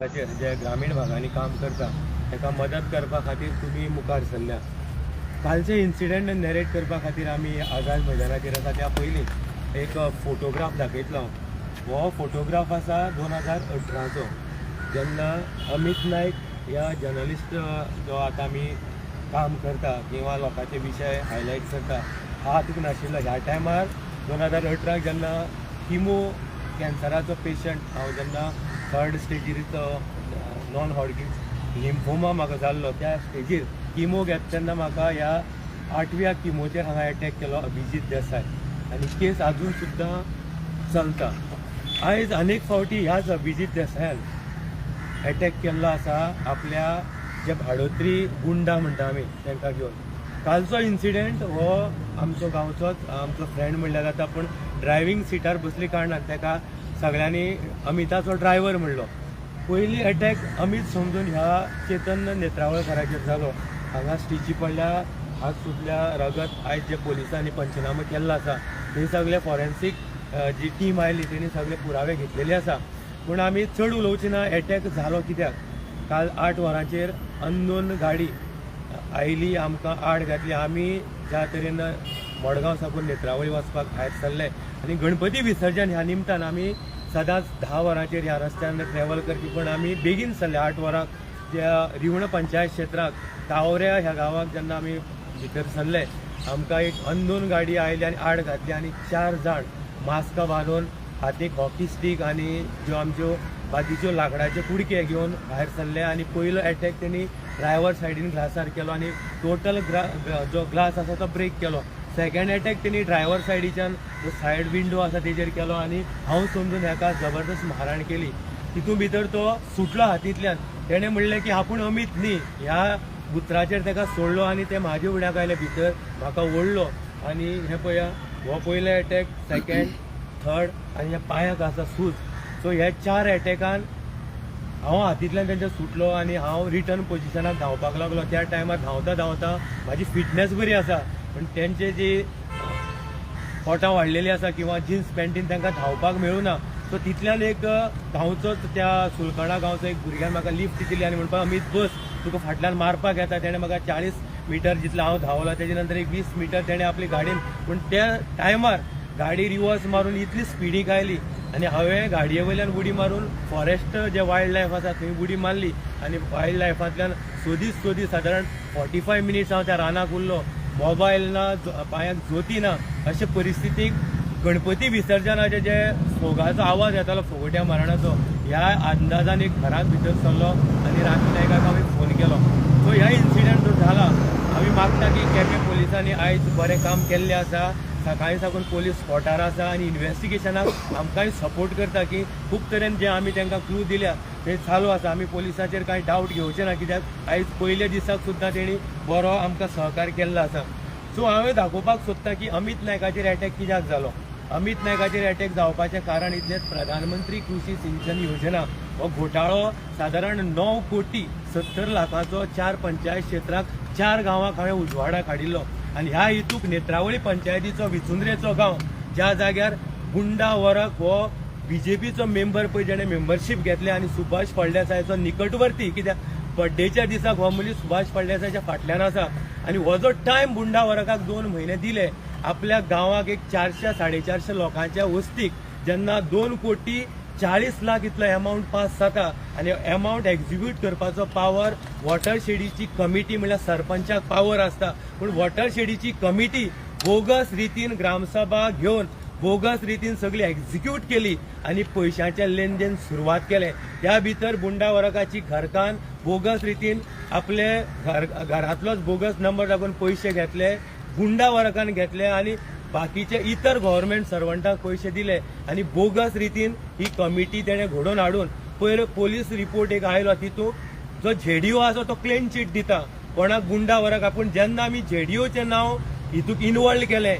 जे ग्रामीण भागांनी काम करता ताका मदत करपा खातीर तुमी मुखार सरल्या. कालचे इन्सिडंट नरेट करपा खातीर आमी आझाद मैदानाचेर आसा त्या पयलीं एक फोटोग्राफ दाखयतलो. हो फोटोग्राफ आसा 2018चो, जेन्ना अमित नायक ह्या जर्नलिस्ट जो आतां आमी काम करता किंवा लोकांचे विशय हायलायट करता हातूंक नाशिल्लो. ह्या टायमार 2018 जेन्ना किमो कॅन्सराचो पेशंट हांव जेन्ना 3rd स्टेजीचो नॉन हॉडकिन्स लिम्फोमा म्हाका जाल्लो, त्या स्टेजीर किमो घेता तेन्ना म्हाका ह्या 8व्या किमोचेर हांगा एटॅक केलो अभिजीत देसाय, आनी केस अजून सुद्दां चलता. आयज अनेक फावटी ह्याच अभिजीत देसायान एटॅक केल्लो आसा आपल्या जे भाडोत्री गुंडा म्हणटा आमी तांकां घेवन. कालचो इन्सिडंट हो आमचो गांवचोच आमचो फ्रेंड म्हणल्यार जाता, पूण ड्रायव्हींग सिटार बसले कारणान ताका सगळ्यांनी अमिताचो ड्रायव्हर म्हणलो. पयली अटॅक अमित समजून ह्या चेतन नेत्रावळकराचेर जालो. हांगा स्टिची पडल्या, हात सुटल्या, रगत. आयज जे पोलिसांनी पंचनामो केल्लो आसा थंय सगळे फॉरेन्सीक जी टीम आयली तेणी सगळे पुरावे घेतलेले आसा. पूण आमी चड उलोवचे ना अटॅक जालो कित्याक. काल 8 वरांचेर अननोन गाडी आयली, आमकां आड घातली. आमी ज्या तरेन मडगांव साकून नेत्रावळी वचपाक भायर सरले आनी गणपती विसर्जन ह्या निमतान आमी सदांच 10 वरांचेर ह्या रस्त्यान ट्रॅव्हल करपी, पण आमी बेगीन सरले 8 वरांक ज्या रिवण पंचायत क्षेत्राक तावऱ्या ह्या गांवाक जेन्ना आमी भितर सरले आमकां एक अननोन गाडी आयली आनी आड घातली आनी 4 जाण मास्कां बांदून हातीक हॉकी स्टीक आनी ज्यो आमच्यो बाकीच्यो लाकडाच्यो कुडके घेवन भायर सरले. आनी पयलो अटॅक तेणी ड्रायव्हर सायडीन ग्लासार केलो आनी टोटल जो ग्लास आसा तो ब्रेक केलो. सेकंड अटॅक तेणी ड्रायव्हर सायडीच्यान जो सायड विंडो आसा तेजेर केलो आनी हांव समजून हेका जबरदस्त मारहाण केली. तितून भितर तो सुटलो हातींतल्यान. तेणें म्हणलें की आपूण अमीत न्ही, ह्या उतराचेर ताका सोडलो आनी ते म्हाजे उड्याक आयले भितर, म्हाका ओडलो. आनी हे पळया हो पयले अटॅक, सेकंड, थर्ड आनी ह्या पांयाक आसा सूज. सो ह्या 4 अटॅकान हांव हातींतल्यान तेंच्या सुटलो आनी हांव रिटर्न पोजिशनाक धांवपाक लागलो. त्या टायमार धांवता धांवता म्हाजी फिटनेस बरी आसा, पण तेंचे जी पोटां वाडलेली आसा किंवा जिन्स पॅन्टीन तांकां धांवपाक मेळूना. सो तितल्यान एक गांवचोच त्या सुलकणा गांवचो एक भुरग्यान म्हाका लिफ्ट दिली आनी म्हणपाक अमीत बस, तुका फाटल्यान मारपाक येता. तेणें म्हाका 40 मिटर जितलो हांव धांवलो तेजे नंतर एक 20 मिटर तेणें आपली गाडयेन, पूण त्या टायमार गाडी रिवर्स मारून इतली स्पिडीक आयली आनी हांवें गाडये वयल्यान उडी मारून फॉरेस्ट जे वायल्ड लायफ आसा थंय उडी मारली आनी वायल्ड लायफांतल्यान सोदीत सादारण 45 मिनिट्स हांव त्या रानाक उरलो. मोबायल ना, पांयाक जोती ना, अशे परिस्थितीक गणपती विसर्जनाचे जे फोगाचो आवाज येतालो फोगोट्या मारणाचो, ह्या अंदाजान एक घरांत भितर सरलो आनी राखी नायकाक हांवें फोन केलो. सो ह्या इन्सिडंट जो जाला आमी मागता की केपें पुलिसांनी आयज बरें काम केल्लें आसा. सकाळी साकून पोलीस स्पॉटार आसा आनी इन्व्हेस्टिगेशनाक आमकांय सपोर्ट करता की खूब तरेन जे आमी तांकां क्लू दिल्या ते चालू आसा. आमी पोलिसांचेर कांय डावट घेवचे ना, कित्याक आयज पयल्या दिसाक सुद्दां तेणी बरो आमकां सहकार केल्लो आसा. सो हांवें दाखोवपाक सोदता की अमित नायकाचेर अटॅक कित्याक जालो. अमित नायकाचेर अटॅक जावपाचें कारण इतलेंच, प्रधानमंत्री कृषी सिंचन योजना हो घोटाळो सादारण 9 कोटी 70 लाखाचो 4 पंचायत क्षेत्राक 4 गांवांक हांवें उजवाडाक हाडिल्लो. आनी ह्या हितूक नेत्रावळी पंचायतीचो विचुंद्रेचो गांव, ज्या जाग्यार गुंडा वरक हो बीजेपीचो मेंबर पळय जेणे मेंबरशीप घेतले आनी सुभाष फळदेसायचो निकटवर्ती, कित्याक बड्डेच्या दिसाक हो मनीस सुभाष फळदेसायच्या फाटल्यान आसा. आनी हो जो टायम गुंडा वरकाक 2 म्हयने दिले आपल्या गांवाक एक 400-450 लोकांच्या वस्तीक, जेन्ना 2 कोटी 40 लाख इतलो अमावंट पास जाता आनी अमावंट एक्झिक्यूट करपाचो पावर वॉटरशेडीची कमिटी म्हणल्यार सरपंचाक पावर आसता. पूण वॉटरशेडीची कमिटी बोगस रितीन ग्रामसभा घेवन बोगस रितीन सगळी एक्झिक्यूट केली आनी पयशांचें लेनदेन सुरवात केलें. त्या भितर गुंडा वरकाची घरकान बोगस रितीन आपले घरांतलोच बोगस नंबर दाखोवन पयशे घेतले, गुंडा वरकान घेतले आनी बाकीचे इतर गव्हर्मेंट सर्वंटाक पयशे दिले आनी बोगस रितीन ही कमिटी तेणें घडोवन हाडून पयलो पोलीस रिपोर्ट एक आयलो. तितूंत जो जेडीओ आसा तो क्लीन चीट दिता कोणाक गुंडा वरकाक. पूण जेन्ना आमी जेडीओचें नांव हितूक इनवॉल्व केलें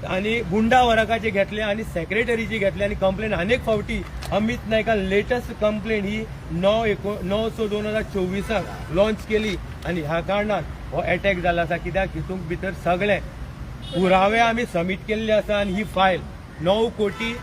आनी गुंडा वरकाचे घेतले आनी सेक्रेटरीची घेतले आनी कंप्लेन अनेक फावटी अमित नायकान लेटस्ट कंप्लेन ही 9/6/2024 लॉन्च केली आनी ह्या कारणान हो अटॅक जाला आसा. कित्याक हितूंक भितर सगळे पुरावे आमी सबमीट केल्ले आसा आनी ही फायल 9 कोटी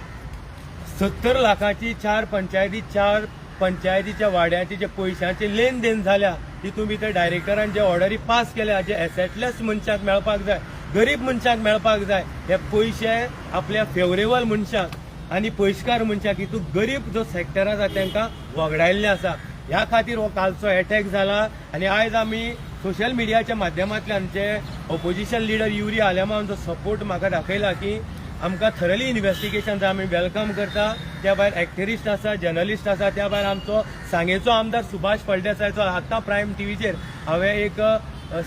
70 लाखाची 4 पंचायती 4 पंचायतीच्या वाड्याचे जे पयशांचे लेन देन झाल्या तितून भितर डायरेक्टरान जे ऑर्डरी पास केल्या जे एसेटलेस मनशाक मेळपाक जाय गरीब मनशाक मेळपाक जाय हे पयशे आपल्या फेवरेबल मनशाक आनी पयशकार मनशाक हितून गरीब जो सेक्टर आसा तांकां वगडायल्ले आसा. ह्या खातीर हो कालचो अटॅक जाला आनी आयज आमी सोशल मिडियाच्या माध्यमांतल्यान जे ऑपोजिशन लिडर युरी आलेमांचो सपोर्ट म्हाका दाखयला की आमकां थरली इन्व्हेस्टिगेशन आमी वेलकम करता. त्या भायर एक्टिविस्ट आसा जर्नलिस्ट आसा त्या भायर आमचो सांगेचो आमदार सुभाष फळदेसायचो आतां प्रायम टीव्हीचेर हांवें एक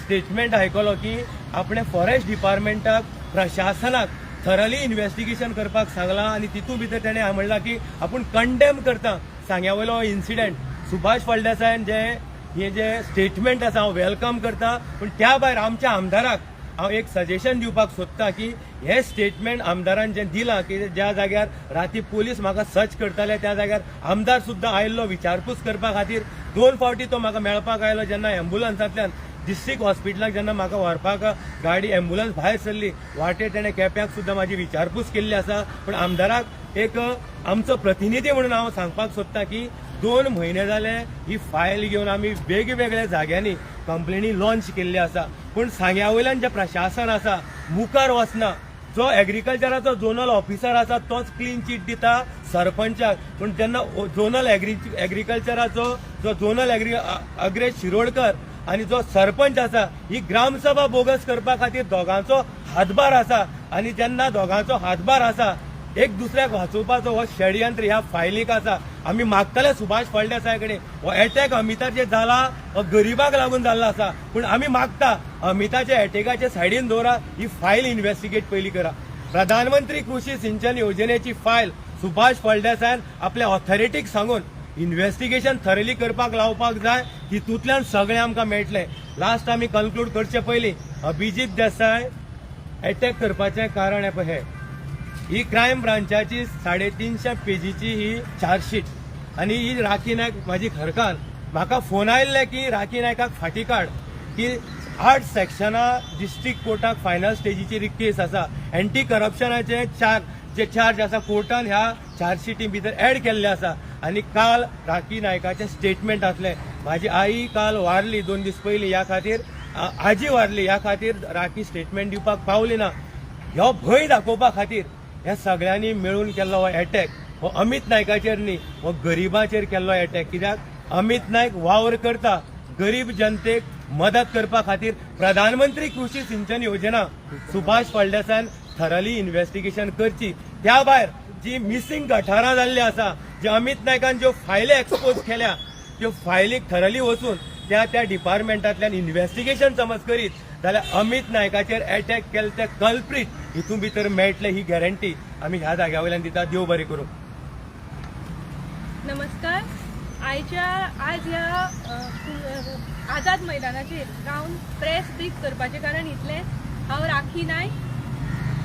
स्टेटमेंट आयकलो की आपणे फॉरेस्ट डिपार्टमेंटाक प्रशासनाक थरली इन्व्हेस्टिगेशन करपाक सांगलां आनी तितूंत भितर ताणें म्हणलां की आपूण कंडेम करता सांग्यावयलो इन्सिडेंट. सुभाष फळदेसायन जे स्टेटमेंट आसा हांव वेलकम करता. पूण त्या भायर आमच्या आमदाराक हांव एक सजेशन दिवपाक सोदतां की हे स्टेटमेंट आमदारान जें दिलां की ज्या जाग्यार राती पुलीस म्हाका सर्च करताले त्या जाग्यार आमदार सुद्दां आयिल्लो विचारपूस करपा खातीर 2 फावटी तो म्हाका मेळपाक आयलो जेन्ना एम्ब्युलन्सांतल्यान डिस्ट्रिक्ट हॉस्पिटलाक जेन्ना म्हाका व्हरपाक गाडी एम्ब्युलन्स भायर सरली वाटेर ताणें केप्याक सुद्दां म्हाजी विचारपूस केल्ली आसा. पूण आमदाराक एक आमचो प्रतिनिधी म्हणून हांव सांगपाक सोदतां की 2 म्हयने जाले ही फायल घेवन आमी वेगवेगळ्या जाग्यांनी कंप्लेनी लॉन्च केल्ली आसा. पूण सांग्यावयल्यान जे प्रशासन आसा मुखार वचना. जो एग्रीकल्चराचो झोनल ऑफिसर आसा तोच क्लीन चीट दिता सरपंचाक. पूण जेन्ना झोनल एग्रीकल्चराचो जो झोनल अग्रेज शिरोडकर आनी जो सरपंच आसा ही ग्रामसभा बोगस करपा खातीर दोगांचो हातभार आसा. आनी जेन्ना दोगांचो हातभार आसा एक दुसऱ्याक वाचोवपाचो हो षडयंत्र ह्या फायलीक आसा. आमी मागताले सुभाष फळदेसाय कडेन हो अटॅक अमिताचेर जाला हो गरीबाक लागून जाल्लो आसा. पूण आमी मागता अमिताच्या अटॅकाचे सायडीन दवरा ही फायल इन्व्हेस्टिगेट पयली करा. प्रधानमंत्री कृषी सिंचन योजनेची फायल सुभाष फळदेसायन आपल्या ऑथॉरिटीक सांगून इन्व्हेस्टिगेशन थरली करपाक लावपाक जाय. तितूंतल्यान सगळें आमकां मेळटलें. लास्ट आमी कन्क्लूड करचे पयलीं अभिजीत देसाय अटॅक करपाचें कारण हे ही क्रायम ब्रांचाची 350 पेजीची ही चार्जशीट आनी ही राखी नायक म्हाजी घरकान म्हाका फोन आयिल्ले की राखी नायकाक फाटी काड की 8 सेक्शनां डिस्ट्रिक्ट कोर्टाक फायनल स्टेजीची केस आसा. एंटी करप्शनाचे जे चार्ज आसा कोर्टान ह्या चार्जशिटी भितर एड केल्ले आसा. आनी काल राखी नायकाचें स्टेटमेंट आसलें. म्हाजी आई काल वारली 2 दीस पयलीं ह्या खातीर आजी वारली ह्या खातीर राखी स्टेटमेंट दिवपाक पावली ना. ह्यो भंय दाखोवपा खातीर ह्या सगळ्यांनी मेळून केल्लो हो अटॅक हो अमित नायकाचेर न्ही हो गरिबांचेर केल्लो अटॅक. कित्याक अमित नायक वावर करता गरीब जनतेक मदत करपा खातीर. प्रधानमंत्री कृषी सिंचन योजना सुभाष फळदेसायन थरली इन्व्हेस्टिगेशन करची. त्या भायर जी मिसिंग गठारां जाल्ली आसा जे अमित नायकान ज्यो फायली एक्सपोज केल्या त्यो फायलीक थरली वचून त्या डिपार्टमेंटांतल्यान इन्व्हेस्टिगेशन समज करीत जाल्यार अमित नायकाचेर अटॅक केले ते कल्प्रीट हितून भितर मेळटले ही गॅरंटी आमी ह्या जाग्या वयल्यान दिता. देव बरें करूं. नमस्कार. आज ह्या आझाद मैदानाचेर रावन प्रेस ब्रीफ करपाचें कारण इतलें. हांव राखी नायक,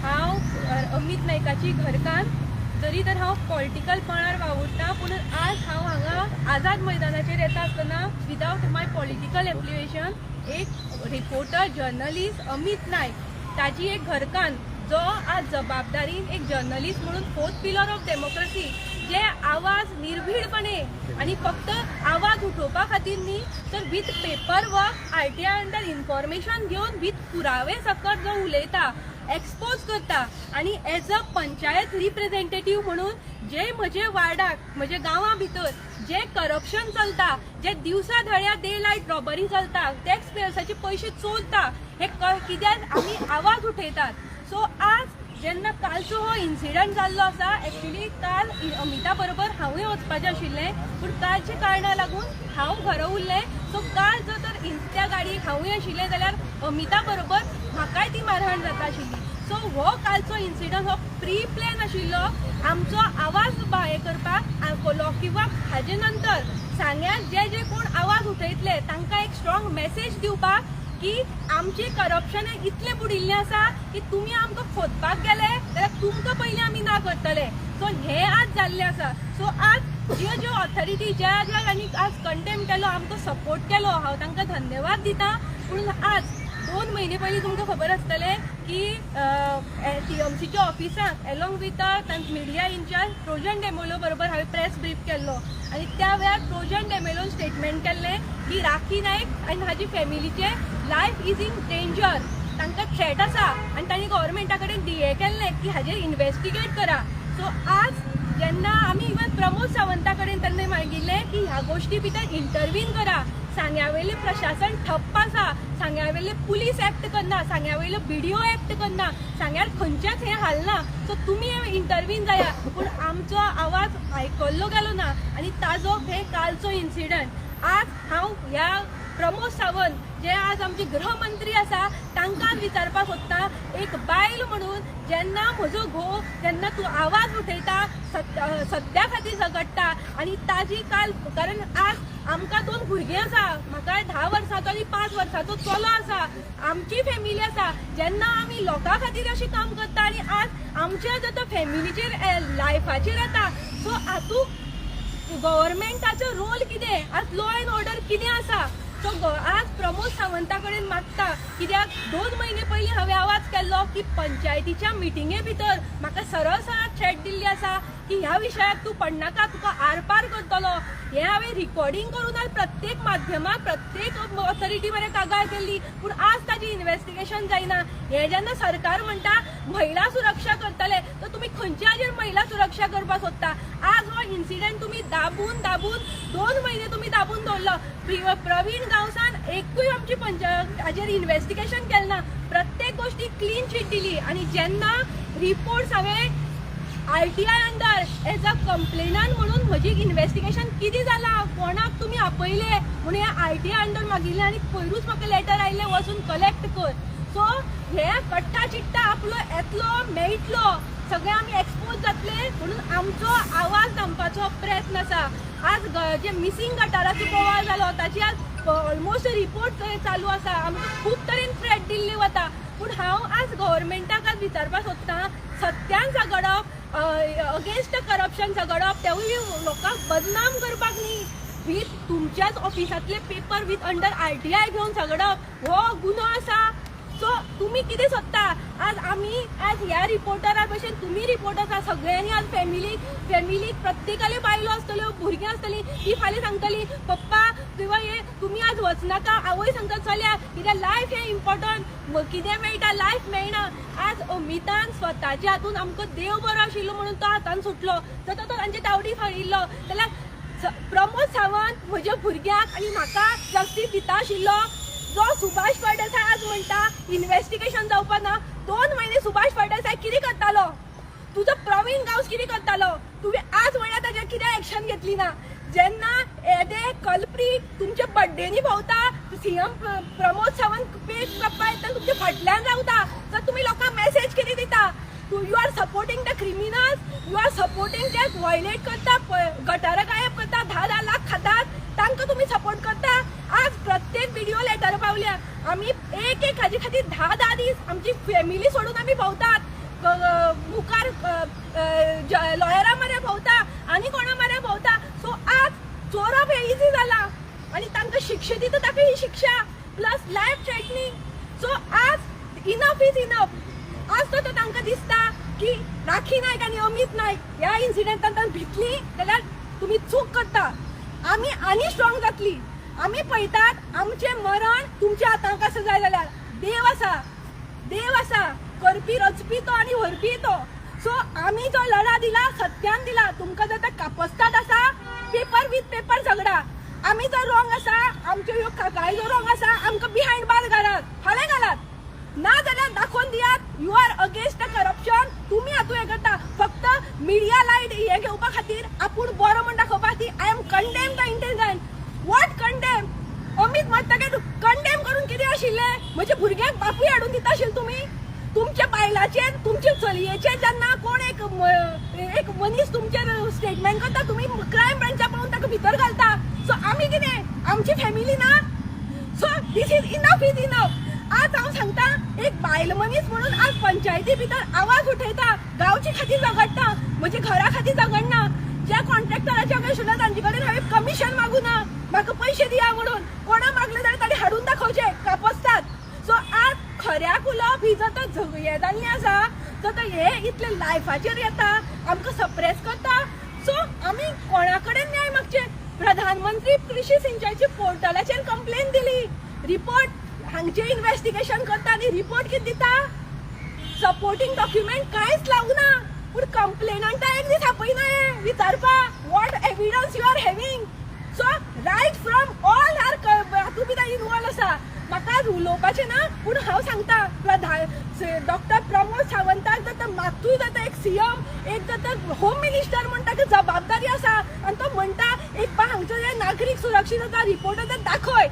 हांव अमित नायकाची घरकान. जरी तर हांव पॉलिटिकलपणान वावुरता पूण आज हांव हांगा आझाद मैदानाचेर येता आसतना विदाउट माय पॉलिटिकल एप्लिकेशन एक रिपोर्टर जर्नलिस्ट अमित नायक ताची एक घरकान जो आज जबाबदारीन एक जर्नलिस्ट म्हणून 4th पिलर ऑफ डेमोक्रेसी जे आवाज निर्भीडपणे आणि फक्त आवाज उठोवपा खातीर न्ही तर with paper work RTI under information घेवन विथ पुरावे सकट जो उलयता एक्सपोज करता आणि एज अ पंचायत रिप्रेझेंटेटिव्ह म्हणून जे म्हजे वार्डाक म्हजे गांवा भितर जे करप्शन चलता जे दिवसा धड्या डे लायट रॉबरी चलता टॅक्स पेयर्साचे पयशे चोरता हे कित्याक आमी आवाज उठयतात. सो आज जेन्ना कालचो हो इन्सिडंट जाल्लो आसा एक्चुली काल अमिता बरोबर हांवूय वचपाचें आशिल्लें पूण कालच्या कारणां लागून हांव घरा उरलें. सो काल जर तर त्या गाडयेक हांवूय आशिल्लें जाल्यार अमिता बरोबर म्हाकाय ती मारहाण जाता आशिल्ली. सो हो कालचो इन्सिडंट हो प्री प्लॅन आशिल्लो आमचो आवाज भायर करपाक किंवा हाजे नंतर सांग्याक जे कोण आवाज उठयतले तांकां एक स्ट्रॉंग मेसेज दिवपाक की आमचे करप्शन इतले बुडिल्ले आसा की तुमी आमकां खोदपाक गेले जाल्यार तुमकां पयलीं आमी ना करतले. सो हे आज जाल्ले आसा. सो आज ज्यो ऑथॉरिटी ज्या आनी आज कंडेम केलो आमकां सपोर्ट केलो हांव तांकां धन्यवाद दिता. पूण आज 2 महिने पयलीं तुमकां खबर आसतलें की TMCच्या ऑफिसांत एलोंग विथ मिडिया इन्चार्ज प्रोजन डेमोलो बरोबर हांवें प्रेस ब्रीफ केल्लो आनी त्या वेळार प्रोजन डेमोलोन स्टेटमेंट केल्लें की राखी नायक आनी हाजी फॅमिलीचे लायफ इज इन डेंजर, तांकां थ्रेट आसा आनी तांणी गव्हर्मेंटा कडेन DA केल्लें की हाजेर इन्व्हेस्टिगेट करा. सो आज जेन्ना आमी इवन प्रमोद सावंता कडेन तेन्ना मागिल्लें की ह्या गोश्टी भितर इंटरवीन करा, सांग्यावेलें प्रशासन ठप्प आसा, सांग्यावेलें पुलीस एक्ट करना, सांग्यावेलो BDO एक्ट करना, सांग्यार खंयचेच हें हालना. सो तुमी इंटरवीन जाया, पूण आमचो आवाज आयकल्लो गेलो ना आनी ताजो हे कालचो इन्सिडंट. आज हांव ह्या प्रमोद सावंत जे आज आमचे गृहमंत्री आसा तांकां विचारपाक सोदता, एक बायल म्हणून जेन्ना म्हजो घोव जेन्ना तूं आवाज उठयता, सत्या खातीर झगडटा आनी ताजी काल, कारण आज आमकां 2 भुरगीं आसा, म्हाका 10 वर्सांचो आनी 5 वर्सांचो चलो आसा, आमची फॅमिली आसा. जेन्ना आमी लोकां खातीर अशें काम करता आनी आज आमच्या जो फॅमिलीचेर लायफाचेर येता, सो हातूंत गव्हर्मेंटाचो रोल कितें, आज लॉ एंड ऑर्डर कितें आसा. सो आज प्रमोद सावंता कडेन मागता, कित्याक 2 महिने पयलीं हांवें आवाज केल्लो की पंचायतीच्या मिटिंगे भितर म्हाका सरळ थ्रेट दिल्ली आसा की ह्या विशयाक तूं पडनाका, तुका आरपार करतलो. हें हांवें रिकॉर्डिंग करून आज प्रत्येक माध्यमाक प्रत्येक ऑथॉरिटी मेरेन कागाळ केल्ली, पूण आज ताजी इन्व्हेस्टिगेशन जायना. हें जेन्ना सरकार म्हणटा महिला सुरक्षा करतले, तर तुमी खंयच्या हाजेर महिला सुरक्षा करपाक सोदता. आज हो इन्सिडेंट तुमी दाबून 2 महिने तुमी दाबून दवरलो. प्रवीण गांवसान एकूय आमची हाजेर इन्व्हेस्टिगेशन केलें ना, प्रत्येक गोष्टी क्लीन चीट दिली. आनी जेन्ना रिपोर्ट्स हांवें RTI under as a complainant म्हणून म्हजी इन्व्हेस्टिगेशन कितें जालां, कोणाक तुमी आपयले म्हणून हे RTI अंडर मागिल्लें आनी पयरूच म्हाका लेटर आयिल्लें वचून कलेक्ट कर. सो हे कट्टा चिट्टा आपलो येतलो मेळटलो, सगळे आमी एक्सपोज जातले म्हणून आमचो आवाज दामपाचो प्रयत्न आसा. आज जे मिसींग गटाराचो बोवाळ जालो ताची आज ऑलमोस्ट रिपोर्ट चालू आसा, आमकां खूब तरेन थ्रेट दिल्ली वता. पूण हांव आज गव्हर्मेंटाक आज विचारपाक सोदतां, सत्यान झगडप, अगेन्स्ट करप्शन झगडप, तेवूय लोकांक बदनाम करपाक न्ही, विथ तुमच्याच ऑफिसांतले पेपर विथ अंडर RTI घेवन झगडप हो गुन्हो आसा. सो तुमी कितें सोदता. आज आमी आज ह्या रिपोर्टरा भशेन तुमी रिपोर्टर आसा, सगळ्यांनी आज फॅमिली प्रत्येकाले बायलो आसतल्यो, भुरगीं आसतलीं, ती फाल्यां सांगतली पप्पा किंवा हे तुमी आज वचनाका, आवय सांगता चल्या, कित्याक लायफ हें इम्पॉर्टंट, कितें मेळटा लायफ मेळना. आज अमितान स्वताच्या हातून आमकां देव बरो आशिल्लो म्हणून तो हातान सुटलो, तर तो तांचे तावडी फाडिल्लो. जाल्यार प्रमोद सावंत म्हज्या भुरग्याक आनी म्हाका जस्टीस दिता आशिल्लो, जो सुभाष फळदेसाय आज म्हणटा इन्व्हेस्टिगेशन जावपा ना. 2 महिने सुभाष फळदेसाय कितें करतालो, तुजो प्रवीण गांवस कितें करतालो, तुमी आज म्हणल्यार ताजेर कितें एक्शन घेतली ना. जेन्ना एदे कल्प्रीट तुमच्या बड्डेनी भोंवता, CM प्रमोद सावंत पेज करपा येता तुमच्या फाटल्यान रावता, तर तुमी लोकांक मेसेज कितें दिता, you are supporting the criminals, you are supporting जे व्हायलेट करता, गटारां गायब करता, 10-10 लाख खातात, तांकां तुमी सपोर्ट करता. आज प्रत्येक व्हिडिओ लेटर पावल्या, आमी एक हाजे खातीर 10-10 दीस आमची फॅमिली सोडून आमी भोंवतात, मुखार लॉयरा मारे भोंवता आनी कोणा मारे भोंवता. सो आज चोरप हे इजी जाला आनी तांकां शिक्षा दिता, ताका ही शिक्षा प्लस लायफ थ्रेटनिंग. सो आज इनफ इज इनफ. आज तो तांकां दिसता की राखी नायक आनी अमित नायक ह्या इन्सिडेंटांत भितली जाल्यार तुमी चूक करता. आमी आनी स्ट्रॉंग जातली. आमी पळयतात आमचें मरण तुमच्या हातांत आसा जाय जाल्यार देव आसा करपी रचपी तो आनी व्हरपी तो. सो आमी जो लढा दिला सत्यान दिला. तुमकां जर कापस्ताद आसा पेपर विथ पेपर झगडा, आमी जर रॉंग आसा, आमच्यो ह्यो काकाय जो रॉंग आसा, आमकां बिहायंड बार घालात, फाल्यां घालात, ना जाल्यार दाखोवन दियात you are against the corruption. तुमी हातूंत हें करता फक्त मिडिया लायट हें घेवपा खातीर, आपूण बरो म्हण दाखोवपा खातीर. I am condemn the intelligent. What condemn? Amit मडटकीर कंडेम करून कितें आशिल्लें? म्हज्या भुरग्याक बापूय हाडून दिता आशिल्ले तुमी. तुमच्या बायलाचेर तुमच्या चलयेचेर जेन्ना कोण एक मनीस तुमचेर स्टेटमेंट करता, तुमी क्रायम ब्रांचा पावून ताका भितर घालता. सो आमी कितें, आमची फॅमिली ना? So this is enough. आज हांव सांगता, एक बायल मनीस म्हणून आज पंचायती भितर आवाज उठयता, गांवची खातीर झगडटा, म्हज्या घरा खातीर झगडना. ज्या कॉन्ट्रॅक्टराचे आशिल्ले तांचे कडेन हांवें कमिशन मागूं ना, म्हाका पयशे दिया म्हणून. कोणा मागले जाल्यार ताणें हाडून दाखोवचे कापस्ताद. सो आज उलोवप ही जर हे जाल्ली आसा तर हे इतले लायफाचेर येता आमकां सप्रेस करता. सो आमी कोणा कडेन न्याय मागचे. प्रधानमंत्री कृषी सिंचाईची पोर्टलाचेर कंप्लेन दिली, रिपोर्ट हांगचे इन्व्हेस्टिगेशन करता आनी रिपोर्ट कितें दिता, सपोर्टिंग डॉक्युमेंट कांयच लावना. पूण कंप्लेनंटा एक दीस आपयना हे विचारपाक what evidence you are having. So right from all are हातूंत भितर इनवॉल्व आसा. म्हाका उलोवपाचें ना पूण हांव सांगता डॉक्टर प्रमोद सावंताक जाता मातूय जाता एक सीएम एक जाता होम मिनिस्टर म्हणटा की जबाबदारी आसा आनी तो म्हणटा एक हांगचो जे नागरीक सुरक्षेचा रिपोर्ट आसा दाखय,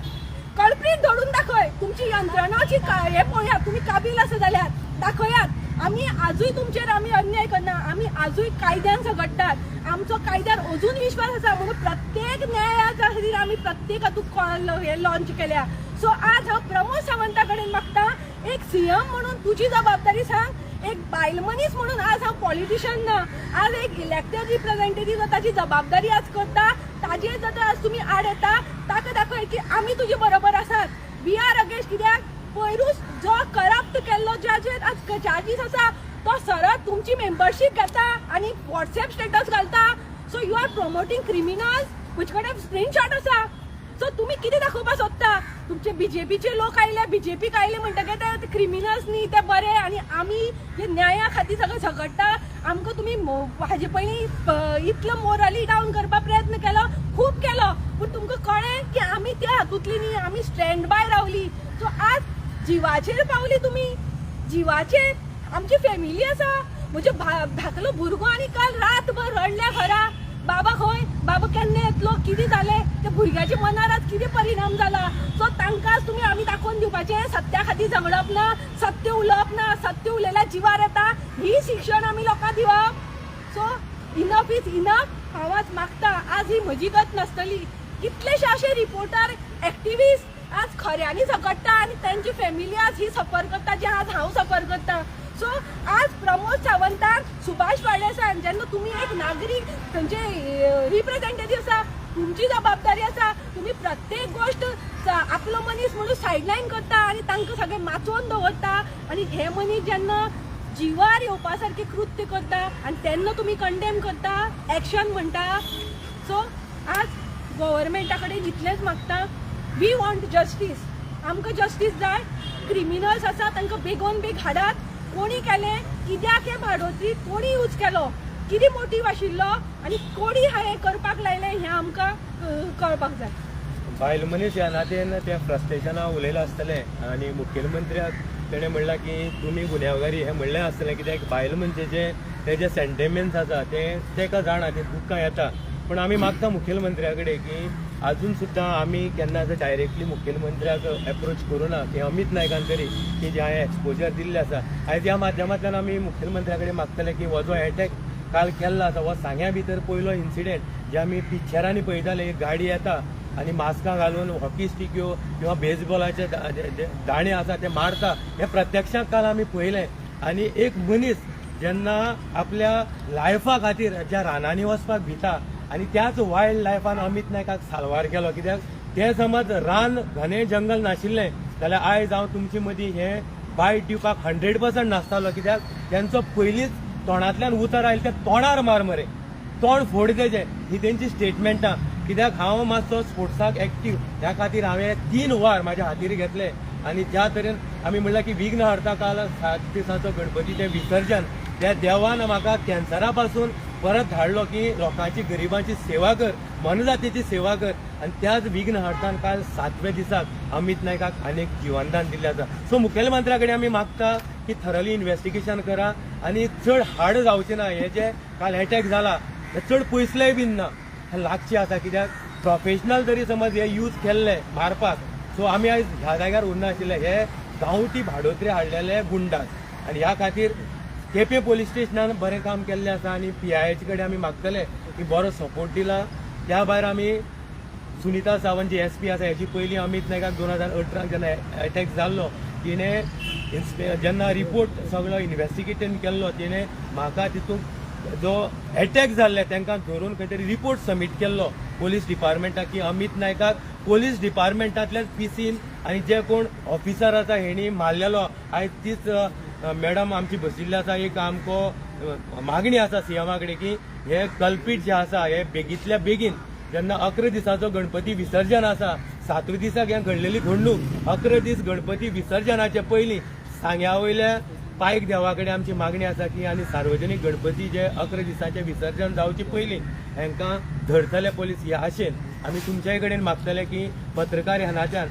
कल्प्रीट धरून दाखय, तुमची यंत्रणाची हे पळया, तुम्ही काबील आसा जाल्यार दाखयात. आमी आजूय तुमचेर आमी अन्याय करना, आमी आजूय कायद्यान झगडटात, आमचो कायद्यार अजून विश्वास आसा म्हणून प्रत्येक न्यायाच्या खातीर आमी प्रत्येक हातूंत हे लॉन्च केल्या. सो आज हांव प्रमोद सावंता कडेन मागता एक सीएम म्हणून तुजी जबाबदारी सांग, एक बायल मनीस म्हणून आज हांव पॉलिटिशियन ना, आज एक इलेक्टेड रिप्रेझेंटेटिव्ह ताची जबाबदारी आज करता, ताजेर जाता आज तुमी आड येता, ताका दाखय की आमी तुजे बरोबर आसात. We are against. कित्याक पयरूच जो करप्ट केल्लो जजेस आज चार्जीस आसा तो सरळ तुमची मेंबरशीप घेता आणि व्हॉट्सएप स्टेटस घालता. So you are promoting criminals which कडेन स्क्रीनशॉट आसा. सो तुम्ही किती दाखोवपाक सोदता. तुमचे बीजेपीचे लोक आयले, बीजेपीक आयले म्हणटकीर ते क्रिमिनल्स न्ही ते बरे आनी आमी जे न्याया खातीर सगळें झगडटा. आमकां तुमी हाजे पयलीं इतलो मोरली डावन करपाक प्रयत्न केलो, खूब केलो, पूण तुमकां कळ्ळें की आमी त्या हातूंतली न्ही, आमी स्टँड बाय रावली. सो आज जिवाचेर पावली तुमी, जिवाचेर. आमची फॅमिली आसा, म्हजे धाकलो भुरगो आनी काल रातभर रडल्या घरा. बाबा खंय, बाबा केन्ना येतलो, कितें जालें, त्या भुरग्याच्या मनार आज कितें परिणाम जाला. सो तांकां तुमी आमी दाखोवन दिवपाचें सत्या खातीर झगडप ना, सत्य उलोवप ना, सत्य उलयल्यार जिवार येता, ही शिक्षण आमी लोकांक दिवप. So enough is enough. हांव आज मागता, आज ही म्हजी गत नासतली. कितलेशे अशे रिपोर्टर एक्टिविस्ट आज खऱ्यांनी झगडटा आनी तांची फॅमिली आज ही सफर करता जे आज हांव सफर करता. सो आज प्रमोद सावंताक, सुभाष वाडेसान जेन्ना तुमी एक नागरीक थंयचे रिप्रेझेंटेटिव्ह आसा, तुमची जबाबदारी आसा. तुम्ही प्रत्येक गोष्ट आपलो मनीस म्हणून सायडलायन करता आनी तांकां सगळें माचोवन दवरता आनी हे मनीस जेन्ना जिवार येवपा सारके कृत्य करता आनी तेन्ना तुमी कंडेम करता, एक्शन म्हणटा. सो आज गव्हर्मेंटा कडेन इतलेंच मागता, वी वॉन्ट जस्टीस. आमकां जस्टीस जाय. क्रिमिनल्स आसा तांकां बेगोन बेग हाडात. कोणी केलें, कित्याक हे भाडोत्री कोणी यूज केलो, कितें मोटीव आशिल्लो आनी कोणी हे करपाक लायलें हें आमकां कळपाक जाय. बायल मनीस ह्या नात्यान त्या फ्रस्ट्रेशना उलयलें आसतलें आनी मुखेलमंत्र्याक तेणें म्हणलां की तुमी गुन्यांवकारी हें म्हणलें आसतलें. कित्याक बायल मनशेचे तेजे सेंटिमेंट्स आसा ते तेका जाणा, ते दुख्खां येता. पण आमी मागता मुखेलमंत्र्या कडेन की अजून सुद्दां आमी केन्ना असं डायरेक्टली मुखेलमंत्र्याक एप्रोच करूना की अमित नायकान तरी की जे हांवें एक्सपोजर दिल्लें आसा. आयज ह्या माध्यमांतल्यान आमी मुखेलमंत्र्या कडेन मागतले की हो जो अटॅक काल केल्लो आसा हो सांग्या भितर पयलो इन्सिडेंट जे आमी पिक्चरांनी पळयताले. एक गाडी येता आनी मास्कां घालून हॉकी स्टिक्यो किंवा बेजबॉलाचे दाणे आसा ते मारता, हे प्रत्यक्षांत काल आमी पळयलें. आनी एक मनीस जेन्ना आपल्या लायफा खातीर ज्या रानांनी वचपाक भिता आनी त्याच वायल्ड लायफान अमित नायकाक साल्वार केलो. कित्याक ते समज रान घने जंगल नाशिल्लें जाल्यार आयज हांव तुमचे मदीं हें बायट दिवपाक 100% नासतालो. कित्याक तेंचो पयलींच तोंडांतल्यान उतर आयलें, ते तोंडार मार मरे, तोंड फोड तेजें, ही तेंची स्टेटमेंटां. कित्याक हांव मातसो स्पोर्ट्साक एक्टीव, त्या खातीर हांवें 3 वार म्हाज्या हातीर घेतले आनी त्या तरेन आमी म्हणलां की विघ्नहर्ता काल 7 दिसांचो गणपतीचें विसर्जन त्या देवान म्हाका कॅन्सरा पासून परत धाडलो की लोकांची गरिबांची सेवा कर, मनजातीची सेवा कर. आनी त्याच विघ्नहर्तान काल 7व्या दिसाक अमित नायकाक आनीक जिवनदान दिल्लें आसा. सो मुखेलमंत्र्या कडेन आमी मागता की थरली इन्व्हेस्टिगेशन करा आनी चड हार्ड जावचें ना. हे जे काल अटॅक जाला हे चड पयसलेय बीन ना, हे लागचें आसा. कित्याक प्रोफेशनल जरी समज हे यूज केल्ले मारपाक, सो आमी आयज ह्या जाग्यार उरना आशिल्ले. हे गांवठी भाडोत्री हाडलेले गुंडास आनी ह्या खातीर केपें पुलीस स्टेशनान बरें काम केल्लें आसा आनी PIAचे कडेन आमी मागतले की बरो सपोर्ट दिला. त्या भायर आमी सुनीता सावंत जी SP आसा हेची पयलीं अमित नायकाक 2018 जेन्ना अटॅक जाल्लो तिणें जेन्ना रिपोर्ट सगळो इन्व्हेस्टिगेशन केल्लो तिणें म्हाका तितूंत जो अटॅक जाल्ले तांकां धरून खंय तरी रिपोर्ट सबमीट केल्लो पुलीस डिपार्टमेंटाक की अमित नायकाक पोलीस डिपार्टमेंटांतल्यान पीसीन आनी जे कोण ऑफिसर आसा हेणी मारलेलो आयज तीच मॅडम आमची बशिल्ली आसा एक आमको मागणी आसा सीएमा कडेन की हे कल्पीट जे आसा हे बेगींतल्या बेगीन जेन्ना 11 दिसाचो गणपती विसर्जन आसा 7व्या दिसाक हे घडलेली घडणूक 11 दीस गणपती विसर्जनाचे पयलीं सांग्या वयल्या पायक देवा कडेन आमची मागणी आसा की आनी सार्वजनीक गणपती जे 11 दिसाचे विसर्जन जावचे पयलीं हांकां धरतले पोलीस ह्या आशेन आमी तुमच्याय कडेन मागतले की पत्रकार ह्यानाच्यान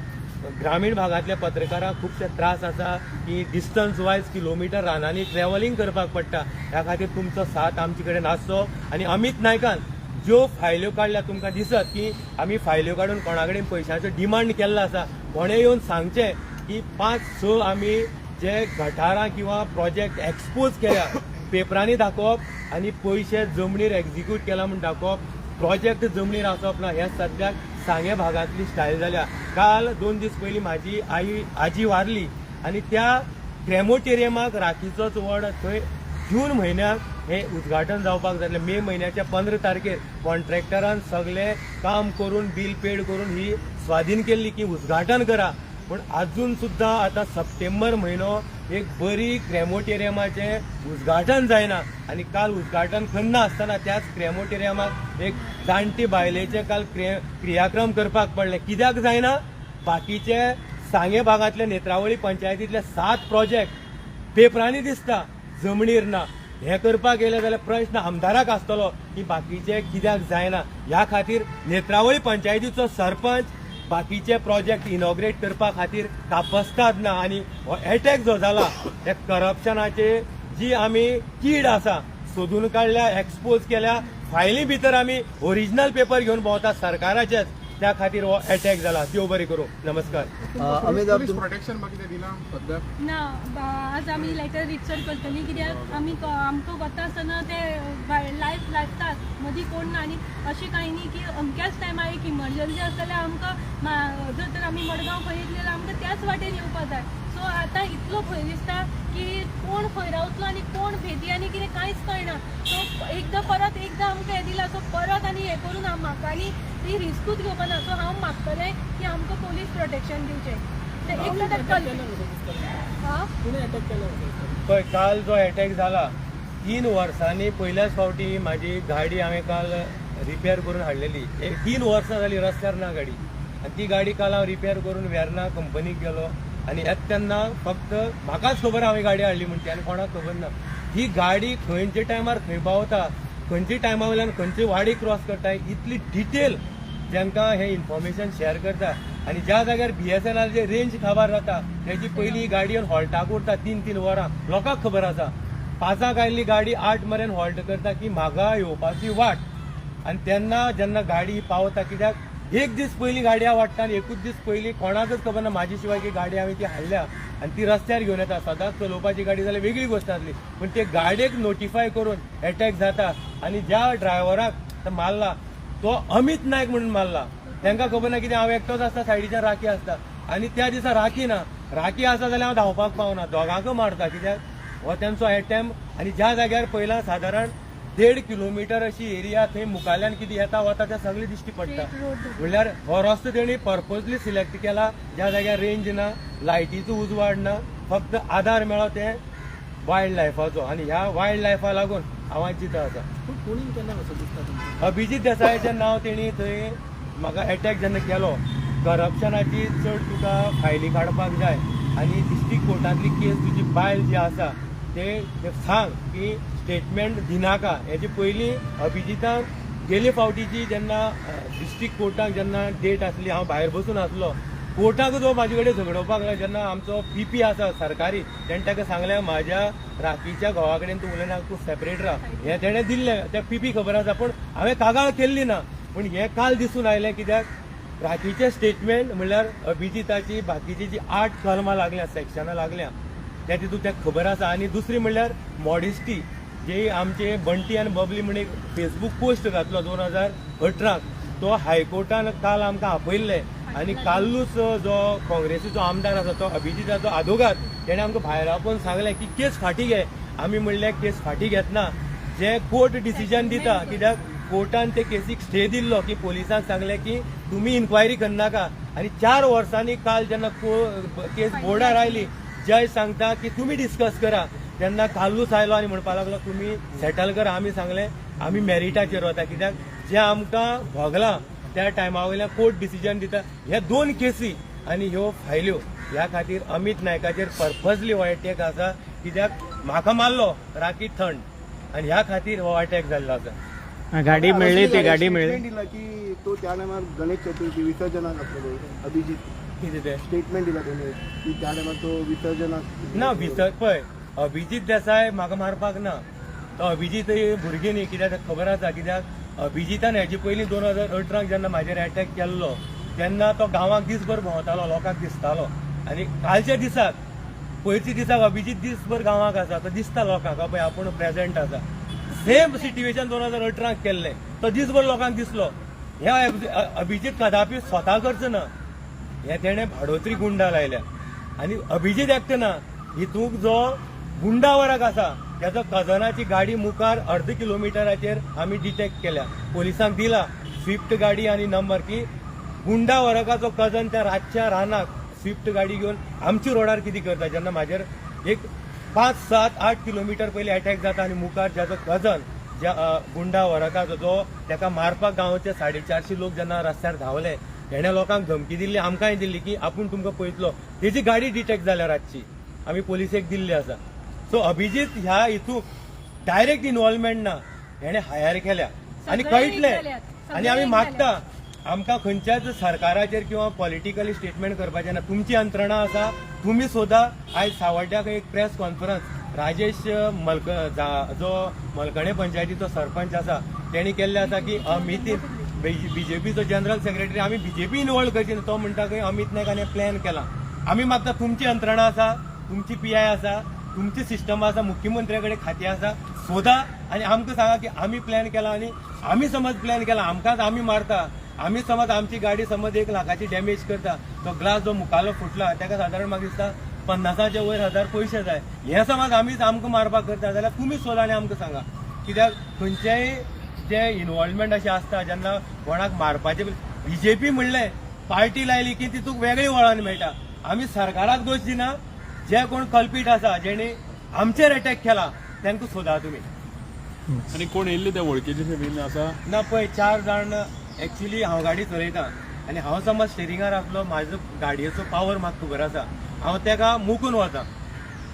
ग्रामीण भागातल्या पत्रकारांक खुबशे त्रास आसा की डिस्टन्स वायज किलोमिटर रानांनी ट्रॅव्हलिंग करपाक पडटा ह्या खातीर तुमचो साथ आमचे कडेन आसचो आनी अमित नायकान ज्यो फायल्यो काडल्या तुमकां दिसत की आमी फायल्यो काडून कोणा कडेन पयशांचो डिमांड केल्लो आसा कोणें येवन सांगचें की 5-6 आमी जे गटारां किंवा प्रोजेक्ट एक्सपोज केल्या पेपरांनी दाखोवप आनी पयशे जमनीर एक्झिक्यूट केला म्हूण दाखोवप प्रोजेक्ट जमनीर आसप ना हे सद्याक सांगे भागांतली स्टायल जाल्या काल 2 दीस पयलीं म्हाजी आजी वारली आनी त्या क्रेमोटेरियमाक राखीचोच वड थंय जून म्हयन्याक हे उद्घाटन जावपाक जातलें मे म्हयन्याच्या 15 तारखेर कॉन्ट्रॅक्टरान सगळें काम करून बील पेड करून ही स्वाधीन केल्ली की उद्घाटन करा पूण अजून सुद्दां आतां सप्टेंबर म्हयनो एक बरी क्रेमोटेरियमाचें उद्घाटन जायना आनी काल उद्घाटन करना आसतना त्याच क्रेमोटेरियमाक एक जाणटी बायलेचें काल क्रियाक्रम करपाक पडलें कित्याक जायना बाकीचे सांगे भागांतले नेत्रावळी पंचायतींतले 7 प्रोजेक्ट पेपरांनी दिसता जमनीर ना हे करपाक गेले जाल्यार प्रश्न आमदाराक आसतलो की बाकीचे कित्याक जायना ह्या खातीर नेत्रावळी पंचायतीचो सरपंच बाकीचे प्रोजेक्ट इनॉग्रेट करपा खातीर कापसतात ना आनी हो अटॅक जो जाला ते करप्शनाचे जी आमी कीड आसा सोदून काडल्या एक्सपोज केल्या फायली भितर आमी ओरिजिनल पेपर घेवन भोंवता सरकाराचेच त्या खातीर हो अटॅक जाला देव बरें करूं नमस्कार पुलीस प्रोटेक्शन बाकी दिला सध्या ना आज आमी लेटर रिचर करतली कित्याक आमी आमकां वता आसतना ते लायफ लागतात मदीं कोण ना आनी अशें कांय न्ही की अमक्याच टायमार एक इमर्जन्सी आसा जाल्यार आमकां जर तर आमी मडगांव खंय येतले जाल्यार आमकां त्याच वाटेन येवपाक जाय सो आतां इतलो भंय दिसता की कोण खंय रावतलो आनी कोण भेटी आनी कितें कांयच कळना सो एकदां आमकां हें दिलां सो परत आनी हें करून म्हाका आनी ती रिस्कूच घेवपा ना सो हांव मागतलें की आमकां पोलीस प्रोटेक्शन दिवचें पळय काल जो अटॅक जाला 3 वर्सांनी पयल्याच फावटी म्हाजी गाडी हांवें काल रिपेर करून हाडलेली 3 वर्सां जालीं रस्त्यार ना गाडी आनी ती गाडी काल हांव रिपेर करून वेर्ना कंपनीक गेलो आनी येता तेन्ना फक्त म्हाकाच खबर हांवें गाडी हाडली म्हणटी आनी कोणाक खबर ना ही गाडी खंयच्या टायमार खंय पावता खंयच्या टायमा वयल्यान खंयची वाडी क्रॉस करता इतली डिटेल जांकां हे इन्फॉर्मेशन शेअर करता आनी ज्या जाग्यार BSNLचे रेंज खबर जाता त्याची पयली गाडी हॉल्टाक उरता 3-3 वरां लोकांक खबर आसा 5 आयिल्ली गाडी 8 मेरेन हॉल्ट करता की म्हाका येवपाची वाट आनी तेन्ना जेन्ना गाडी पावता कित्याक एक दीस पयलीं गाडया वाडटा आनी एकूच दीस पयलीं कोणाकच खबर ना म्हाजे शिवाय की गाडी हांवें ती हाडल्या आनी ती रस्त्यार घेवन येता सदांच चलोवपाची गाडी जाल्यार वेगळी गोश्ट आसली पूण ते गाडयेक नोटिफाय करून अटॅक जाता आनी ज्या ड्रायव्हराक मारला तो अमित नायक म्हणून मारला तांकां खबर ना कितें हांव एकटोच आसता सायडीच्यान राखी आसता आनी त्या दिसा राखी ना राखी आसा जाल्यार हांव धांवपाक पावना दोगांक मारता कित्याक हो तेंचो एटेम्प आनी ज्या जाग्यार पयला सादारण 1.5 किलोमिटर अशी एरिया थंय मुखाल्यान कितें येता वता तें सगळें दिश्टी पडटा म्हणल्यार हो रस्तो तेणी पर्पजली सिलेक्ट केला ज्या जाग्यार रेंज ना लायटीचो उजवाड ना फक्त आधार मेळो ते वायल्ड लायफाचो आनी ह्या वायल्ड लायफा लागून हांव चिंता आसा अभिजीत देसायाचें नांव तेणी थंय म्हाका अटॅक जेन्ना केलो करप्शनाची चड तुका फायली काडपाक जाय आनी डिस्ट्रिक्ट कोर्टांतली केस तुजी बायल जी आसा ते सांग की स्टेटमेंट दिनाका हेजे पयलीं अभिजितान गेले फावटीची जेन्ना डिस्ट्रिक्ट कोर्टाक जेन्ना डेट आसली हांव भायर बसून आसलो कोर्टाक जो म्हाजे कडेन झगडोवपाक लागलो जेन्ना आमचो PP आसा सरकारी तेणें ताका सांगलें म्हाज्या राखीच्या घोवा कडेन तूं उलयनाका तूं सेपरेट राव हें तेणें दिल्लें त्या PP खबर आसा पूण हांवें कागाळ केल्ली ना पूण हें काल दिसून आयलें कित्याक राखीचें स्टेटमेंट म्हणल्यार अभिजिताची बाकीची जी 8 कलमां लागल्या सेक्शनां लागल्या त्या तितून तें खबर आसा आनी दुसरी म्हणल्यार मॉडेस्टी जे आमचे बंटी आनी बबली म्हणून एक फेसबूक पोस्ट घातलो 2018 तो हायकोर्टान काल आमकां आपयल्ले आनी कालूच जो काँग्रेसीचो आमदार आसा तो अभिजिताचो आदोगाद तेणें आमकां भायर आपोवन सांगलें की केस फाटी घे आमी म्हणलें केस फाटी घेतना जे कोर्ट डिसिजन दिता कित्याक कोर्टान ते केसीक स्टे दिल्लो की पोलिसांक सांगलें की तुम्ही इन्क्वायरी करनाका आणि 4 वर्सांनी काल जेन्ना केस बोर्डार आयली जज सांगता की तुम्ही डिस्कस करा तेन्ना कालूच आयलो आनी म्हणपाक लागलो तुम्ही सेटल करा. आमी सांगले आमी मेरिटाचेर वता कित्याक जे आमकां भोगला त्या टायमा वयल्यान कोर्ट डिसिजन दिता. ह्या 2 केसी आनी ह्यो फायल्यो ह्या खातीर अमित नायकाचेर पर्पजली हो अटॅक आसा कित्याक म्हाका मारलो राखी थंड आनी ह्या खातीर हो अटॅक जाल्लो आसा. गाडी मेळ्ळी ती गाडी मेळ्ळी स्टेटमेंट दिला की तो त्या टायमार गणेश चतुर्थी विसर्जनाक आसलो अभिजित कितें तें स्टेटमेंट दिला त्याने की त्या टायमार तो विसर्जनाक ना पळय अभिजीत देसाय म्हाका मारपाक ना. तो अभिजीत भुरगीं न्ही कित्याक खबर आसा कित्याक अभिजितान हेजे पयलीं 2018 जेन्ना म्हाजेर अटॅक केल्लो तेन्ना तो गांवाक दिसभर भोंवतालो लोकांक दिसतालो आनी कालच्या दिसाक पयरच्या दिसाक अभिजीत दिसभर गांवाक आसा तो दिसता लोकांक पळय आपूण प्रेझेंट आसा. सेम सिट्युएशन 2018 केल्लें तो दिसभर लोकांक दिसलो. ह्या अभिजीत कदापि स्वता करचो ना हे तेणें भाडोत्री गुंडा लायल्या आनी अभिजीत एकटो ना हितूंक जो गुंडा वराक आसा त्याचा कजनाची गाडी मुखार 1/2 किलोमिटराचेर आमी डिटेक्ट केल्या. पोलिसांक दिला स्विफ्ट गाडी आनी नंबर की गुंडा वराकाचो कजन त्या रातच्या रानाक स्विफ्ट गाडी घेवन आमच्या रोडार कितें करता जेन्ना म्हाजेर एक 5, 7, 8 किलोमिटर पयलीं अटॅक जाता आनी मुखार ज्याचो कजन ज्या गुंडा वराकाचो जो ताका मारपाक गांवचे 450 लोक जेन्ना रस्त्यार धांवले तेणे लोकांक धमकी दिल्ली आमकांय दिल्ली की आपूण तुमकां पळयतलो. तेजी गाडी डिटेक्ट जाल्या रातची आमी पोलिसेक दिल्ली आसा. सो अभिजीत ह्या हितूंक डायरेक्ट इन्वॉल्वमेंट ना हेणे हायर केल्या आनी कळटले आनी आमी मागता आमकां खंयच्याच सरकाराचेर किंवा पॉलिटिकली स्टेटमेंट करपाचें ना. तुमची यंत्रणा आसा तुम्ही सुद्धा आयज सावड्ड्याक एक प्रेस कॉन्फरन्स राजेश जो मलकणे पंचायतीचो सरपंच आसा तेणी केल्ले आसा की मितीन बीजेपीचो जनरल सेक्रेटरी आमी बीजेपी इन्वॉल्व करची ना. तो म्हणटा की अमित नायकान प्लॅन केला. आमी मागता तुमची यंत्रणा आसा तुमची PI आसा तुमची सिस्टम आसा मुख्यमंत्र्या कडेन खातें आसा सोदा आनी आमकां सांगा की आमी प्लॅन केला आनी आमी समज प्लॅन केला आमकांच आमी मारता. आमी समज आमची गाडी समज 1 लाखाची डॅमेज करता तो ग्लास जो मुखालो फुटला ताका सादारण म्हाका दिसता 50,000च्या वयर हजार पयशे जाय. हे समज आमीच आमकां मारपाक करता जाल्यार तुमी सोदा आनी आमकां सांगा कित्याक खंयचेय जे इन्वॉल्वमेंट अशें आसता जेन्ना कोणाक मारपाचें BJP म्हणलें पार्टी लायली की तितूंत वेगळी वळण मेळटा. आमी सरकाराक दोश दिना जे कोण कल्पीट आसा जेणे आमचेर अटॅक केला तांकां सोदा तुमी. आणि कोण येयल्ले त्या वळखीचे बीन आसा ना पळय 4 जाण एक्चुअली हांव गाडी चलयता आनी हांव समज स्टेरिंगार आसलो म्हाजो गाडयेचो पावर म्हाका खबर आसा हांव ताका मुकून वता.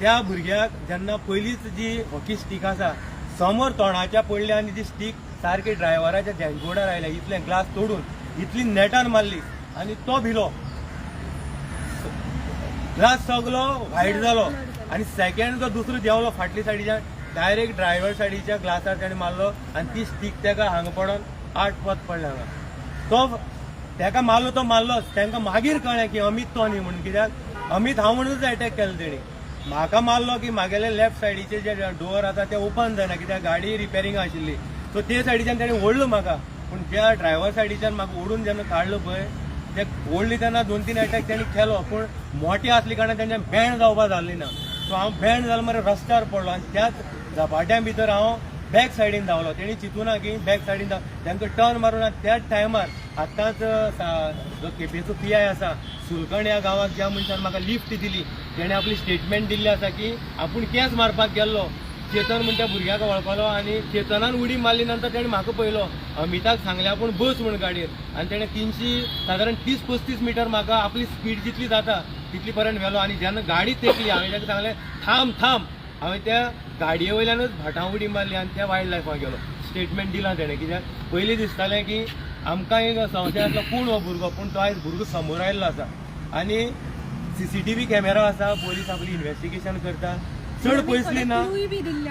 त्या भुरग्याक जेन्ना पयलींच जी हॉकी स्टीक आसा समोर तोंडाच्या पडली आनी ती स्टीक सारकी ड्रायव्हराच्या डॅशबोर्डार आयल्या इतले ग्लास तोडून इतली नेटान मारली आनी तो भिलो ग्लास सगलो व्हायट जालो आनी सेकंड जो दुसरो देंवलो फाटली सायडीच्यान डायरेक्ट ड्रायव्हर सायडीच्या ग्लासार ताणें मारलो आनी ती स्टीक ताका हांगा पडोन 8 पत पडले हांगा. तो ताका मारलो तो मारलोच तांकां मागीर कळ्ळें की अमित तो न्ही म्हणून कित्याक अमित हांव म्हणूनच अटॅक केलो तेणी. म्हाका मारलो की म्हागेले लेफ्ट सायडीचे जे डोअर आसा ते ओपन जायना कित्याक गाडी रिपेरिंग आशिल्ली सो ते सायडीच्यान ताणें ओडलो म्हाका. पूण त्या ड्रायव्हर सायडीच्यान म्हाका ओडून जेन्ना काडलो पळय ते ओडली तेन्ना 2-3 अटॅक ताणें केलो पूण मोठी आसली कारणान तेंच्यान बँड जावपाक जाल्ली ना. सो हांव बँड जालो मरे रस्त्यार पडलो आनी त्याच झपाट्या भितर हांव बॅक सायडीन धांवलो. तेणी चिंतूना की बॅक सायडीन तांकां टर्न मारून त्याच टायमार आतांच जो केपेचो PI आसा सुलकण ह्या गांवाक ज्या मनशान म्हाका लिफ्ट दिली तेणें आपली स्टेटमेंट दिल्ली आसा की आपूण केस मारपाक गेल्लो चेतन म्हणून त्या भुरग्याक वळखलो आनी चेतनान उडी मारली नंतर तेणें म्हाका पळयलो अमिताक सांगलें आपूण बस म्हूण गाडयेर आनी तेणें 300 सादारण 30-35 मिटर म्हाका आपली स्पीड जितली जाता तितली पर्यंत व्हेलो आनी जेन्ना गाडी तेकली हांवें ताका सांगलें थांब थांब. हांवें त्या गाडये वयल्यानूच भाटां उडी मारली आनी त्या वायल्ड लायफाक गेलो. स्टेटमेंट दिलां तेणें कित्याक पयलीं दिसतालें की आमकां एक संशय आसलो कोण हो भुरगो पूण तो आयज भुरगो समोर आयिल्लो आसा आनी CCTV कॅमेरा आसा पोलीस आपली इन्व्हेस्टिगेशन करता चड पयसली ना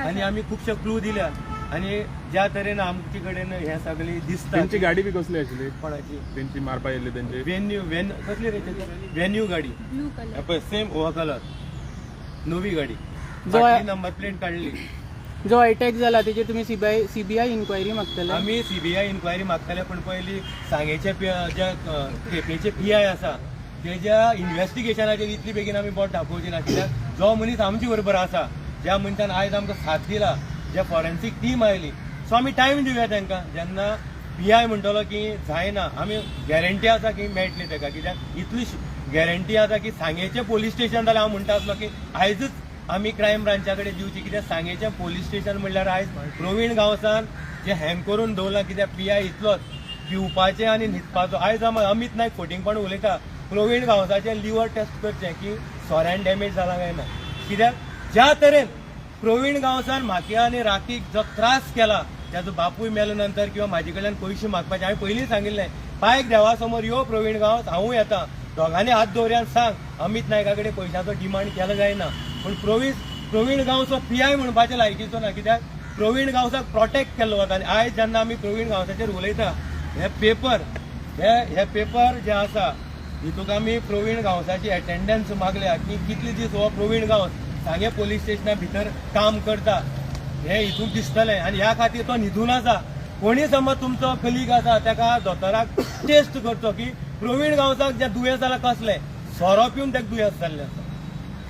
आनी आमी खुबशे क्लू दिल्या आनी ज्या तरेन आमचे कडेन हें सगळी दिसता. त्यांची गाडी बी कसली आशिल्ली कोणाची त्यांची मारपा येयल्ली त्यांची वेन्यू कसली रे वेन्यू गाडी ब्लू कलर पळय सेम हो कलर नवी गाडी जो नंबर प्लेट काडली. जो अटॅक जाला तेजेर तुम्ही CBI इन्क्वायरी मागतले. आमी CBI इन्क्वायरी मागतले पण पयलीं सांगेचे जे केपेचे PI आसा तेज्या इन्व्हेस्टिगेशनाचेर इतली बेगीन आमी बोट दाखोवची ना कित्याक जो मनीस आमचे बरोबर आसा ज्या मनशान आयज आमकां साथ दिला जे फॉरेन्सीक टीम आयली सो आमी टायम दिवया तांकां जेन्ना PI म्हणटलो की जायना, आमी गॅरंटी आसा की मेळटली ताका, कित्याक इतली गॅरंटी आसा की सांगेचें पोलीस स्टेशन जाल्यार हांव म्हणटा आसलो की आयजूच आमी क्रायम ब्रांचा कडेन दिवची, कित्याक सांगेचें पोलीस स्टेशन म्हणल्यार आयज प्रवीण गांवसान जे हँग करून दवरला, कित्याक PI इतलोच पिवपाचें आनी न्हिदपाचो. आयज अमित नायक फोटिंगपण उलयता प्रवीण गांवसाचें लिव्हर टेस्ट करचें की सोऱ्यान डॅमेज जाला काय ना, कित्याक ज्या तरेन प्रवीण गांवसान म्हाका आनी राखीक जो त्रास केला, त्याचो बापूय मेलो नंतर किंवा म्हाजे कडल्यान पयशे मागपाचे, हांवें पयलीं सांगिल्लें पायक देवा समोर यो प्रवीण गांवस, हांवूय येता, दोगांनी हात दवरयान सांग अमित नायका कडेन पयशांचो डिमांड केलो जायना. पूण प्रवीण गांवचो PI म्हणपाचे लायकीचो ना, कित्याक प्रवीण गांवसाक प्रोटेक्ट केल्लो वता. आनी आयज जेन्ना आमी प्रवीण गांवसाचेर उलयता, हे पेपर जे आसा हितूंक आमी प्रवीण गांवसाची एटेंडन्स मागल्या की कितले दीस हो प्रवीण गांवस सांगे पोलीस स्टेशना भितर काम करता हे हितूंक दिसतलें. आनी ह्या खातीर तो न्हिदून आसा. कोणी समज तुमचो कलीग आसा ताका दोतोराक टेस्ट करचो की प्रवीण गांवसाक जे दुयेंस जालां कसलें, सोरो पिवन ताका दुयेंस जाल्लें आसा.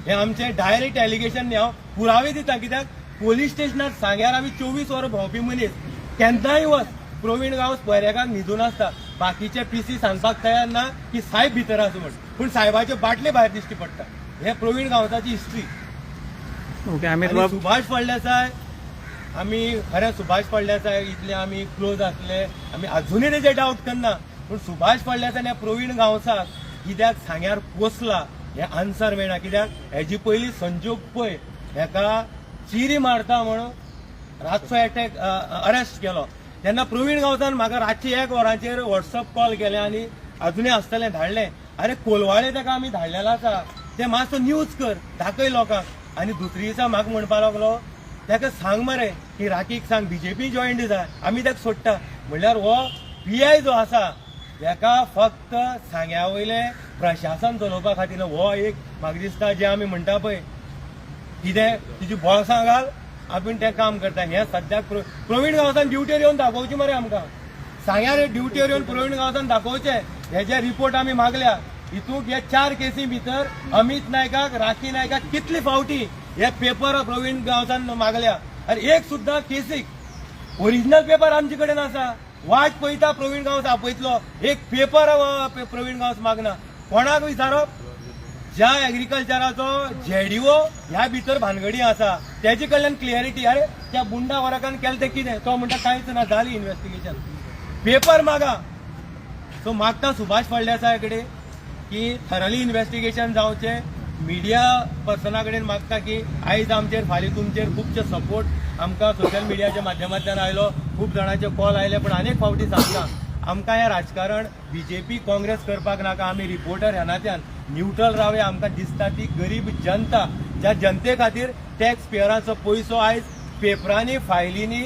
हे आमचें डायरेक्ट एलिगेशन न्ही, हांव पुरावे दिता, कित्याक पोलीस स्टेशनार सांग्यार आमी 24 वरां भोंवपी मनीस केन्नाय वच प्रवीण गांवस पर्येकाक न्हिदून आसता. बाकीचे PC सांगपाक तयार ना की साहेब भितर आसा म्हण, पूण साहेबाचे बाटले भायर दिश्टी पडटा. हे प्रवीण गांवसाची हिस्ट्री. ओके, आनी सुभाष फळदेसाय, आमी खरें सुभाष फळदेसाय इतले आमी क्लोज आसले, आमी अजुनूय तेजे डावट करना, पूण सुभाष फळदेसाय हे प्रवीण गांवसाक कित्याक सांग्यार पोसला हे आन्सर मेळना. कित्याक हेजी पयलीं संजोग पळय, हेका चिरी मारता म्हणून रातचो अटॅक अरेस्ट केलो. तेन्ना प्रवीण गांवसान म्हाका रातची 1 वरांचेर WhatsApp कॉल केले आनी अजुनूय आसतलें धाडलें, अरे कोलवाळे ताका आमी धाडलेलो आसा, ते मातसो न्यूज कर, दाखय लोकांक. आनी दुसरे दिसा म्हाका म्हणपा लागलो ताका सांग मरे की राखीक सांग BJP जॉयंट जाय, आमी ताका सोडटा. म्हणल्यार हो PI जो आसा हेका फक्त सांग्या वयले प्रशासन चलोवपा खातीर हो एक म्हाका दिसता जे आमी म्हणटा पळय कितें तुजी बॉल्सां घाल आपूण तें काम करता. हें सद्याक प्रवीण गांवसान ड्युटीर येवन दाखोवची मरे आमकां, सांग्यार ड्युटीर येवन प्रवीण गांवसान दाखोवचें. हेजे रिपोर्ट आमी मागल्या. हितूंक हे 4 केसी भितर अमित नायकाक, राखी नायकाक कितली फावटी हे पेपर प्रवीण गांवसान मागल्या. आनी एक सुद्दां केसीक ओरिजिनल पेपर आमचे कडेन आसा. वाट पळयता प्रवीण गांवस आपयतलो, एक पेपर प्रवीण गांवस मागना. कोणाक विचारप? ज्या एग्रीकल्चराचो ZDO ह्या भितर भानगडी आसा तेजे कडल्यान क्लियरिटी. अरे त्या बुंडा वराकान केलें तें कितें? तो म्हणटा कांयच ना, जाली इन्व्हेस्टिगेशन, पेपर मागा. सो मागता सुभाष फळदेसाय कडेन की थरली इन्व्हेस्टिगेशन जावचें. मिडिया पर्सना कडेन मागता की आयज आमचेर फाल्यां तुमचेर खुबशे सपोर्ट आमकां सोशल मिडियाच्या माध्यमांतल्यान आयलो, खूब जाणांचे कॉल आयले, पण अनेक फावटी सांगता आमकां हें राजकारण BJP काँग्रेस करपाक नाका. आमी रिपोर्टर ह्या नात्यान न्यूट्रल रावया. आमकां दिसता ती गरीब जनता, ज्या जनते खातीर टॅक्स पेयराचो पयसो आयज पेपरांनी फायलींनी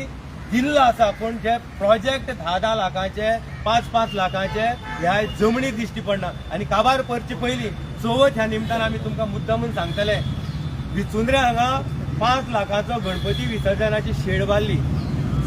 दिल्लो आसा, पूण जे प्रोजेक्ट 10-10 लाखाचे 5-5 लाखाचे हे आयज जमनीक दिश्टी पडना. आनी काबार करचे पयलीं चवथ ह्या निमतान आमी तुमकां मुद्दामून सांगतले, विचुंद्रे हांगा 5 लाखाचो गणपती विसर्जनाची शेड बांदली.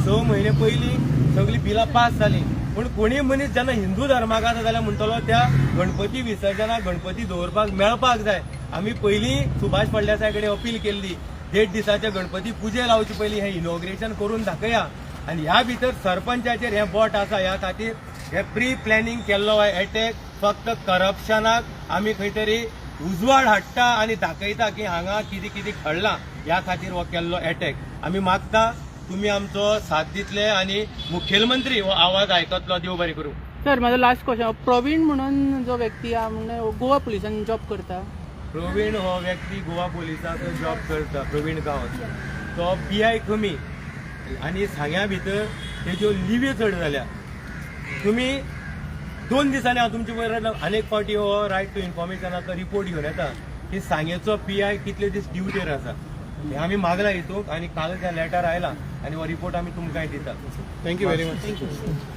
6 म्हयने पयलीं सगळीं बिलां पास जालीं. पूण कोणी मनीस जेन्ना हिंदू धर्माक आसा जाल्यार म्हणटलो त्या गणपती विसर्जनाक गणपती दवरपाक मेळपाक जाय. आमी पयलीं सुभाष फळदेसाय कडेन अपील केल्ली 1.5 दिसाचे गणपती पुजे लावचे पयलीं हें इनॉग्रेशन करून दाखया. आनी ह्या भितर सरपंचाचेर हें बोट आसा. ह्या खातीर हे प्री प्लॅनिंग केल्लो अटॅक फक्त करप्शनाक आमी खंय तरी उजवाड हाडटा आनी दाखयता की हांगा कितें कितें घडलां. ह्या खातीर हो केल्लो अटॅक. आमी मागता तुम्ही आमचो साथ दितले आनी मुखेलमंत्री हो आवाज आयकतलो. देव बरें करूं. सर, माझा लास्ट क्वेश्चन, प्रवीण म्हणून जो व्यक्ती म्हणजे गोवा पुलिसान जॉब करता, प्रवीण हो व्यक्ती गोवा पुलिसाक जॉब करता. प्रवीण गांवस तो PI कमी आनी सांग्या भितर तेज्यो लिव्यो चड जाल्या. तुमी 2 दिसांनी हांव तुमचे बरोबर अनेक फावटी हो रायट टू इन्फॉर्मेशनाचो रिपोर्ट घेवन येता की सांगेचो PI कितले दीस ड्युटीर आसा. हे आमी मागला हितूक आनी काल तें लेटर आयला आनी हो रिपोर्ट आमी तुमकांय दिता. Thank you very much.